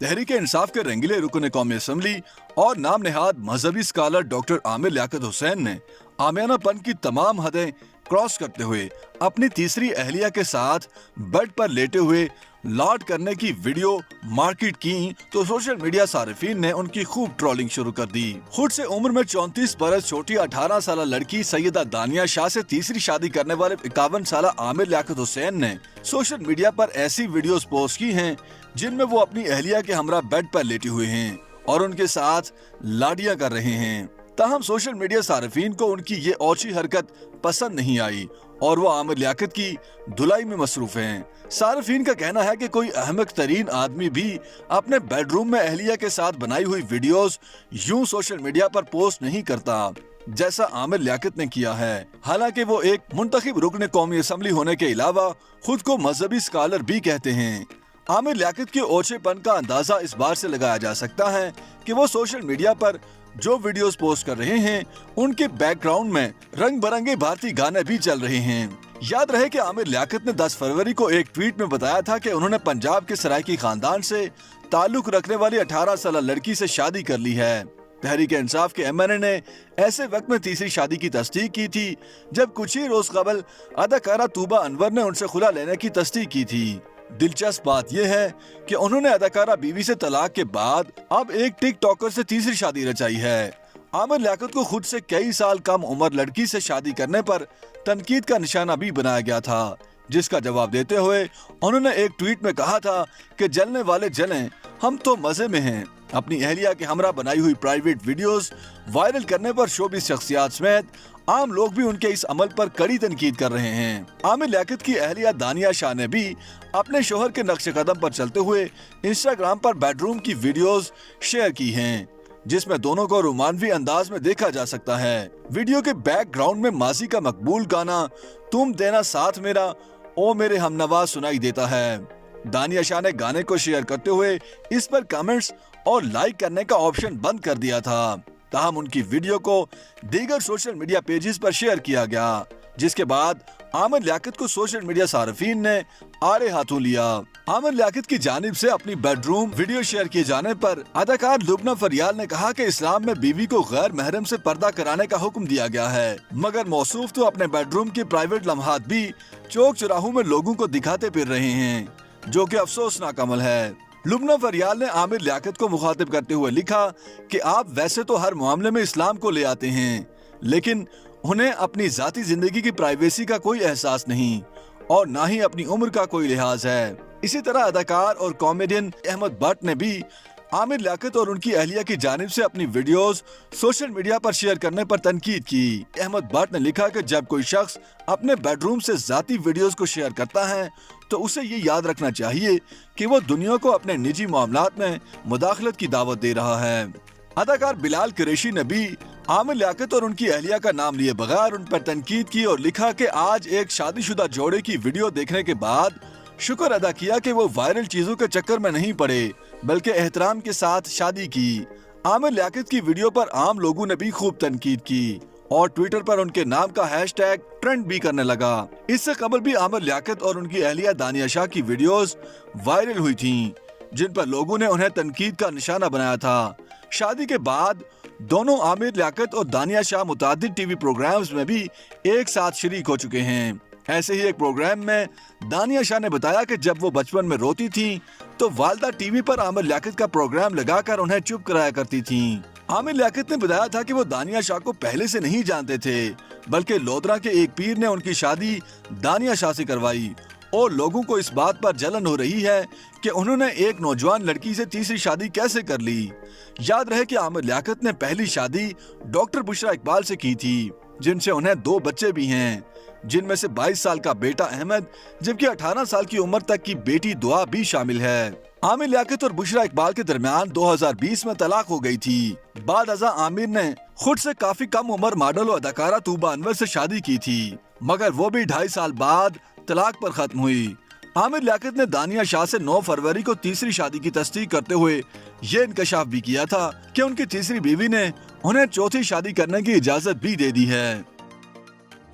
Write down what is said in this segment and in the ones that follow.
तहरीक इंसाफ के रंगीले रुकन कौमी असम्बली और नाम नेहाद मजहबी स्कॉलर डॉक्टर आमिर लियाकत हुसैन ने आमियानापन की तमाम हदें क्रॉस करते हुए अपनी तीसरी अहलिया के साथ बेड पर लेटे हुए लॉट करने की वीडियो मार्केट की तो सोशल मीडिया सारिफीन ने उनकी खूब ट्रोलिंग शुरू कर दी। खुद से उम्र में 34 बरस छोटी 18 साल लड़की सैयदा दानिया शाह से तीसरी शादी करने वाले 51 साल आमिर लियाकत हुसैन ने सोशल मीडिया पर ऐसी वीडियोस पोस्ट की हैं जिनमें वो अपनी अहलिया के हमरा बेड पर लेटे हुए हैं और उनके साथ लाडियां कर रहे हैं। ताहम सोशल मीडिया सारिफीन को उनकी ये ओछी हरकत पसंद नहीं आई और वो आमिर लियाकत की धुलाई में मसरूफ हैं। सारिफीन का कहना है कि कोई अहमक तरीन आदमी भी अपने बेडरूम में अहलिया के साथ बनाई हुई वीडियोस यूं सोशल मीडिया पर पोस्ट नहीं करता जैसा आमिर लियाकत ने किया है। हालांकि वो एक मुंतखब रुकन कौमी असम्बली होने के अलावा खुद को मजहबी स्कॉलर भी कहते हैं। आमिर लियाकत के ओछेपन का अंदाजा इस बात से लगाया जा सकता है कि वो सोशल मीडिया पर जो वीडियोस पोस्ट कर रहे हैं उनके बैकग्राउंड में रंग बिरंगे भारतीय गाने भी चल रहे हैं। याद रहे कि आमिर लियाकत ने 10 फरवरी को एक ट्वीट में बताया था कि उन्होंने पंजाब के सराइकी खानदान से ताल्लुक रखने वाली 18 साल लड़की से शादी कर ली है। तहरीक इंसाफ के MNA ने ऐसे वक्त में तीसरी शादी की तस्दीक की थी जब कुछ ही रोज कबल अदाकारा तूबा अनवर ने उनसे खुला लेने की तस्दीक की थी। दिलचस्प बात यह है कि उन्होंने अदाकारा बीवी से तलाक के बाद अब एक टिकटॉकर से तीसरी शादी रचाई है। आमिर लियाकत को खुद से कई साल कम उम्र लड़की से शादी करने पर तनकीद का निशाना भी बनाया गया था, जिसका जवाब देते हुए उन्होंने एक ट्वीट में कहा था कि जलने वाले जलें, हम तो मजे में हैं। अपनी अहलिया के हमरा बनाई हुई प्राइवेट वीडियोस वायरल करने पर शोबिस शख्सियात समेत आम लोग भी उनके इस अमल पर कड़ी तनकीद कर रहे हैं। आमिर लियाकत की अहलिया दानिया शाह ने भी अपने शोहर के नक्शे कदम पर चलते हुए इंस्टाग्राम पर बेडरूम की वीडियोस शेयर की हैं, जिसमें दोनों को रोमानवी अंदाज में देखा जा सकता है। वीडियो के बैकग्राउंड में माजी का मकबूल गाना तुम देना साथ मेरा ओ मेरे हमनवा सुनाई देता है। दानिया शाह ने गाने को शेयर करते हुए इस पर कमेंट्स और लाइक करने का ऑप्शन बंद कर दिया था। ताहम उनकी वीडियो को दीगर सोशल मीडिया पेजेस पर शेयर किया गया, जिसके बाद आमिर लियाकत को सोशल मीडिया सारिफीन ने आड़े हाथों लिया। आमिर लियाकत की जानिब से अपनी बेडरूम वीडियो शेयर किए जाने पर अदाकार लुबना फरियाल ने कहा कि इस्लाम में बीवी को गैर महरम से पर्दा कराने का हुक्म दिया गया है, मगर मौसूफ तो अपने बेडरूम के प्राइवेट लम्हात भी चौक चौराहों में लोगों को दिखाते फिर रहे हैं, जो कि अफसोसनाक अमल है। लुबना फरियाल ने आमिर लियाकत को मुखातिब करते हुए लिखा कि आप वैसे तो हर मामले में इस्लाम को ले आते हैं, लेकिन उन्हें अपनी जाती जिंदगी की प्राइवेसी का कोई एहसास नहीं और ना ही अपनी उम्र का कोई लिहाज है। इसी तरह अदाकार और कॉमेडियन अहमद भट्ट ने भी आमिर लियाकत और उनकी अहलिया की जानिब से अपनी वीडियोस सोशल मीडिया पर शेयर करने पर तनकीद की। अहमद भट्ट ने लिखा कि जब कोई शख्स अपने बेडरूम से जाती वीडियोस को शेयर करता है तो उसे ये याद रखना चाहिए कि वो दुनिया को अपने निजी मामलात में मुदाखलत की दावत दे रहा है। अदाकार बिलाल कुरैशी ने भी आमिर लियाकत और उनकी अहलिया का नाम लिए बगैर उन पर तनकीद की और लिखा कि आज एक शादीशुदा जोड़े की वीडियो देखने के बाद शुक्र अदा किया कि वो वायरल चीजों के चक्कर में नहीं पड़े, बल्कि एहतराम के साथ शादी की। आमिर लियाकत की वीडियो पर आम लोगों ने भी खूब तनकीद की और ट्विटर पर उनके नाम का हैशटैग ट्रेंड भी करने लगा। इससे कबल भी आमिर लियाकत और उनकी अहलिया दानिया शाह की वीडियोस वायरल हुई थीं, जिन पर लोगों ने उन्हें तनकीद का निशाना बनाया था। शादी के बाद दोनों आमिर लियाकत और दानिया शाह मुतादिद टीवी प्रोग्राम्स में भी एक साथ शरीक हो चुके हैं। ऐसे ही एक प्रोग्राम में दानिया शाह ने बताया कि जब वो बचपन में रोती थी तो वालदा टीवी पर आमिर लियाकत का प्रोग्राम लगाकर उन्हें चुप कराया करती थीं। आमिर लियाकत ने बताया था कि वो दानिया शाह को पहले से नहीं जानते थे, बल्कि लोधरा के एक पीर ने उनकी शादी दानिया शाह से करवाई और लोगों को इस बात पर जलन हो रही है कि उन्होंने एक नौजवान लड़की से तीसरी शादी कैसे कर ली। याद रहे कि आमिर लियाकत ने पहली शादी डॉक्टर बुशरा इकबाल से की थी, जिनसे उन्हें 2 बच्चे भी हैं, जिनमें से 22 साल का बेटा अहमद जबकि 18 साल की उम्र तक की बेटी दुआ भी शामिल है। आमिर लियाकत और बुशरा इकबाल के दरमियान 2020 में तलाक हो गई थी। बाद अज़ा आमिर ने खुद से काफी कम उम्र मॉडल और अदाकारा तूबा अनवर से शादी की थी, मगर वो भी 2.5 साल बाद तलाक पर खत्म हुई। आमिर लियाकत ने दानिया शाह से 9 फरवरी को तीसरी शादी की तस्दीक करते हुए ये इंकशाफ भी किया था कि उनकी तीसरी बीवी ने उन्हें चौथी शादी करने की इजाजत भी दे दी है।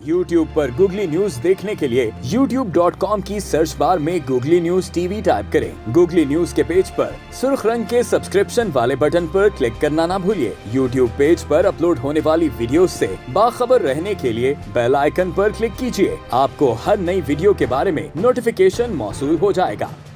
YouTube पर गूगली न्यूज देखने के लिए youtube.com की सर्च बार में गूगली न्यूज टीवी टाइप करें। गूगली न्यूज के पेज पर सुर्ख रंग के सब्सक्रिप्शन वाले बटन पर क्लिक करना ना भूलिए। YouTube पेज पर अपलोड होने वाली वीडियो से बाखबर रहने के लिए बेल आइकन पर क्लिक कीजिए। आपको हर नई वीडियो के बारे में नोटिफिकेशन मौसूल हो जाएगा।